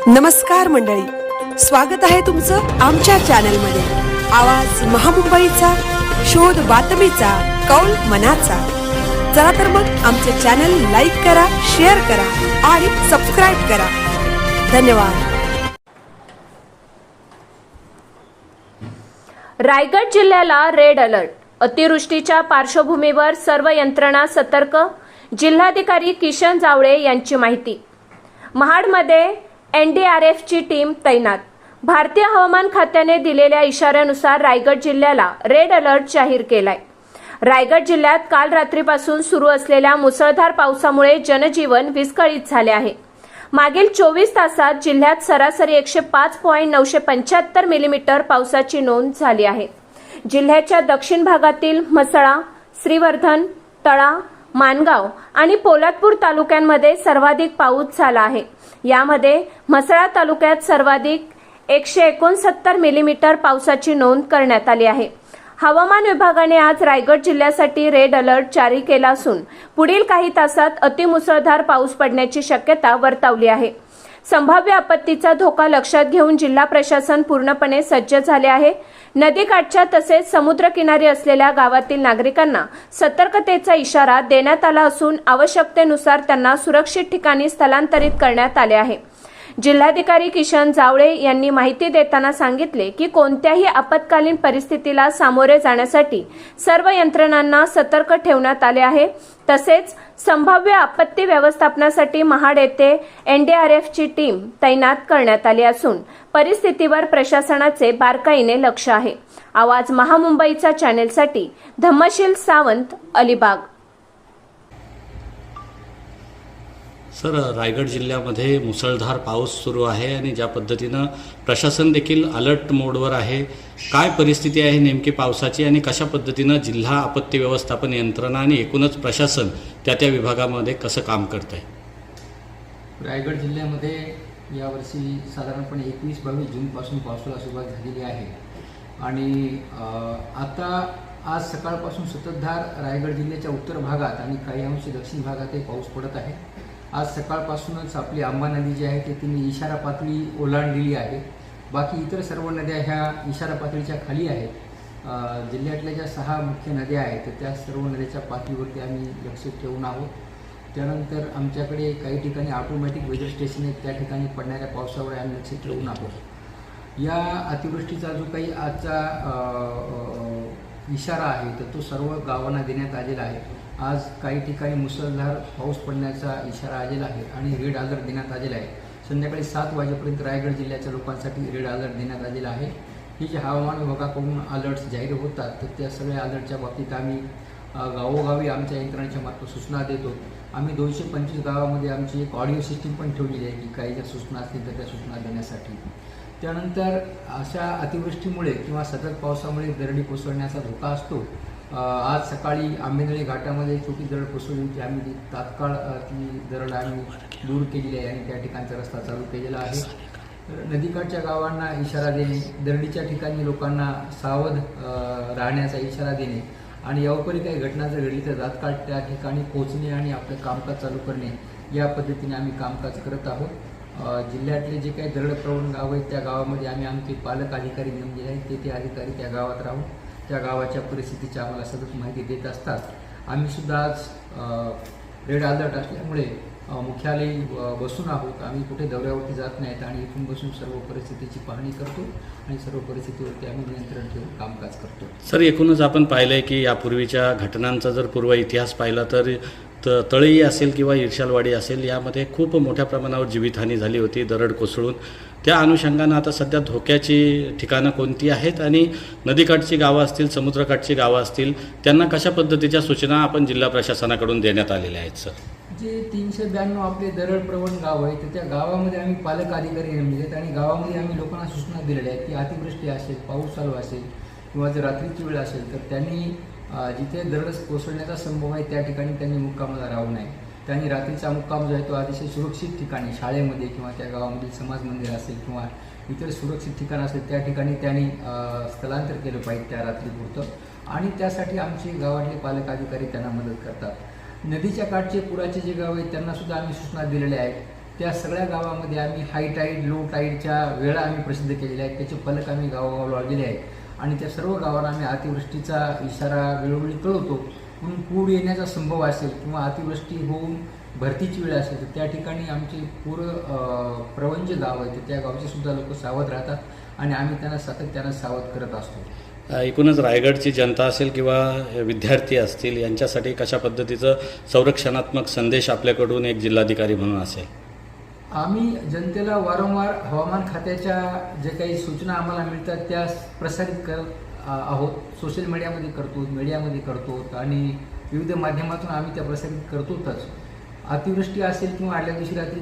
नमस्कार मंडळी, स्वागत आहे तुमचं आमच्या चॅनलमध्ये। आवाज महामुंबईचा, शोध बातमीचा, कौल मनाचा। चला तर मग आमचे चॅनल लाईक करा, शेअर करा आणि सबस्क्राइब करा। धन्यवाद। रायगड जिल्ह्याला रेड अलर्ट। अतिवृष्टीच्या पार्श्वभूमीवर सर्व यंत्रणा सतर्क। जिल्हाधिकारी किशन जावळे यांची माहिती। महाडमध्ये एनडीआरएफची टीम तैनात। भारतीय हवामान खात्याने दिलेल्या इशाऱ्यानुसार रायगड जिल्ह्याला रेड अलर्ट जाहीर केलाय। रायगड जिल्ह्यात काल रात्रीपासून सुरू असलेल्या मुसळधार पावसामुळे जनजीवन विस्कळीत झाले आहे। मागील 24 तासात जिल्ह्यात सरासरी 105.975 मिलीमीटर पावसाची नोंद झाली आहे। जिल्ह्याच्या दक्षिण भागातील म्हसळा, श्रीवर्धन, तळा, मानगाव आणि पोलादपूर तालुक्यांमध्ये सर्वाधिक पाऊस झाला आहे। यामध्ये म्हसळा तालुक्यात सर्वाधिक 169 मिलीमीटर पावसाची नोंद करण्यात आली आहे। हवामान विभागाने आज रायगड जिल्ह्यासाठी रेड अलर्ट जारी केला असून पुढील काही तासात अतिमुसळधार पाऊस पडण्याची शक्यता वर्तवली आहे। संभाव्य आपत्तीचा धोका लक्षात घेऊन जिल्हा प्रशासन पूर्णपणे सज्ज झाले आहे। नदीकाठच्या तसेच समुद्रकिनारी असलेल्या गावातील नागरिकांना सतर्कतेचा इशारा देण्यात आला असून आवश्यकतेनुसार त्यांना सुरक्षित ठिकाणी स्थलांतरित करण्यात आले आहे। जिल्हाधिकारी किशन जावळे यांनी माहिती देताना सांगितले की कोणत्याही आपत्कालीन परिस्थितीला सामोरे जाण्यासाठी सर्व यंत्रणांना सतर्क ठेवण्यात आले आहे। तसेच संभाव्य आपत्ती व्यवस्थापनासाठी महाड येथे एनडीआरएफची टीम तैनात करण्यात आली असून परिस्थितीवर प्रशासनाचे बारकाईने लक्ष आहे। आवाज महामुंबईचा चॅनेलसाठी धम्मशील सावंत, अलिबाग। सर, रायगड जिल्ह्यामध्ये मुसळधार पाऊस सुरू आहे आणि ज्या पद्धतीनं प्रशासन देखील अलर्ट मोडवर आहे, काय परिस्थिती आहे नेमकी पावसाची आणि कशा पद्धतीनं जिल्हा आपत्ती व्यवस्थापन यंत्रणा आणि एकूणच प्रशासन त्या विभागामध्ये कसं काम करत आहे? रायगड जिल्ह्यामध्ये यावर्षी साधारणपणे 21-22 जूनपासून पावसाला सुरुवात झालेली आहे आणि आता आज सकाळपासून संततधार रायगड जिल्ह्याच्या उत्तर भागात आणि काही अंश दक्षिण भागातही पाऊस पडत आहे। आज सकाळपासूनच आपली आंबा नदी जी आहे तिने इशारा पातळी ओलांडलेली आहे। बाकी इतर सर्व नद्या ह्या इशारा पातळीच्या खाली आहेत। जिल्ह्यातल्या ज्या 6 मुख्य नद्या आहेत तर त्या सर्व नद्याच्या पातळीवरती आम्ही लक्ष ठेवून आहोत। त्यानंतर आमच्याकडे काही ठिकाणी ऑटोमॅटिक वेदर स्टेशन आहेत, त्या ठिकाणी पडणाऱ्या पावसावर आम्ही लक्ष ठेवून आहोत। या अतिवृष्टीचा जो काही आजचा इशारा आहे तर तो सर्व गावांना देण्यात आलेला आहे। आज काही ठिकाणी मुसळधार पाऊस पडण्याचा इशारा आलेला आहे आणि रेड अलर्ट देण्यात आलेला आहे। संध्याकाळी 7 वाजेपर्यंत रायगड जिल्ह्याच्या लोकांसाठी रेड अलर्ट देण्यात आलेला आहे। हे जे हवामान विभागाकडून अलर्ट्स जाहीर होतात तर त्या सगळ्या अलर्टच्या बाबतीत आम्ही गावोगावी आमच्या यंत्रणेच्या मार्फत सूचना देतो। आम्ही 225 गावामध्ये आमची एक ऑडिओ सिस्टीम पण ठेवलेली आहे की काही ज्या सूचना असतील तर त्या सूचना देण्यासाठी। त्यानंतर अशा अतिवृष्टीमुळे किंवा सतत पावसामुळे दरडी कोसळण्याचा धोका असतो। आज सकाळी आंबेनळी घाटामध्ये छोटी दरड कोसळली होती, आम्ही तात्काळ ती दरड आम्ही दूर केलेली आहे आणि त्या ठिकाणचा रस्ता चालू केलेला आहे। तर नदीकाठच्या गावांना इशारा देणे, दरडीच्या ठिकाणी लोकांना सावध राहण्याचा इशारा देणे आणि यापरी काही घटना जर घडली तर तात्काळ त्या ठिकाणी पोहोचणे आणि आपलं कामकाज चालू करणे, या पद्धतीने आम्ही कामकाज करत आहोत। जिल्ह्यातले जे काही दरडप्रवण गाव आहेत त्या गावामध्ये आम्ही आमचे पालक अधिकारी नेमलेले आहेत, ते अधिकारी त्या गावात राहून त्या गावाच्या परिस्थितीची आम्हाला सतत माहिती देत असतात। आम्ही सुद्धा आज रेड अलर्ट असल्यामुळे मुख्यालयी बसून आहोत। आम्ही कुठे दौऱ्यावरती जात नाहीत आणि इथून बसून सर्व परिस्थितीची पाहणी करतो आणि सर्व परिस्थितीवरती आम्ही नियंत्रण ठेवून कामकाज करतो। सर, एकूणच आपण पाहिलंय की यापूर्वीच्या घटनांचा जर पूर्व इतिहास पाहिला तर तळई असेल किंवा इर्शालवाडी असेल, यामध्ये खूप मोठ्या प्रमाणावर जीवितहानी झाली होती दरड कोसळून। त्या अनुषंगानं आता सध्या धोक्याची ठिकाणं कोणती आहेत आणि नदीकाठची गावं असतील, समुद्रकाठची गावं असतील, त्यांना कशा पद्धतीच्या सूचना आपण जिल्हा प्रशासनाकडून देण्यात आलेल्या आहेत? सर, जे 392 आपले दरडप्रवण गाव आहे तर त्या गावामध्ये आम्ही पालक अधिकारी नेमले आहेत आणि गावामध्ये आम्ही लोकांना सूचना दिलेल्या आहेत की अतिवृष्टी असेल, पाऊस चालू असेल किंवा जर रात्रीची वेळ असेल तर त्यांनी जिथे दरड कोसळण्याचा संभव आहे त्या ठिकाणी त्यांनी मुक्कामाला राहू नये। त्यांनी रात्रीचा मुक्काम जो आहे तो अतिशय सुरक्षित ठिकाणी, शाळेमध्ये किंवा त्या गावामधील समाज मंदिर असेल किंवा इतर सुरक्षित ठिकाण असेल त्या ठिकाणी त्यांनी स्थलांतर केलं पाहिजे त्या रात्रीपुरतं आणि त्यासाठी आमचे गावातले पालक अधिकारी त्यांना मदत करतात। नदीच्या काठचे पुराचे जे गाव आहेत त्यांना सुद्धा आम्ही सूचना दिलेल्या आहेत त्या सगळ्या गावामध्ये आम्ही हाय टाईड लो टाईडच्या वेळा आम्ही प्रसिद्ध केलेल्या आहेत. त्याचे फलक आम्ही गावोगाव लावलेले आहेत आणि त्या सर्व गावांना आम्ही अतिवृष्टीचा इशारा वेळोवेळी कळवतो. म्हणून पूर येण्याचा संभव असेल किंवा अतिवृष्टी होऊन भरतीची वेळ असेल तर त्या ठिकाणी आमचे प्रवंज गाव आहे त्या गावचे सुद्धा लोक सावध राहतात आणि आम्ही त्यांना सातत्यानं सावध करत असतो. एकूणच रायगडची जनता असेल किंवा विद्यार्थी असतील यांच्यासाठी कशा पद्धतीचं संरक्षणात्मक संदेश आपल्याकडून एक जिल्हाधिकारी म्हणून असेल? आम्ही जनतेला वारंवार हवामान खात्याच्या जे काही सूचना आम्हाला मिळतात त्या प्रसारित करत आहोत. सोशल मीडियामध्ये करतो आणि विविध माध्यमातून आम्ही त्या प्रसारित करतोच. अतिवृष्टी असेल किंवा आदल्या दिवशी रात्री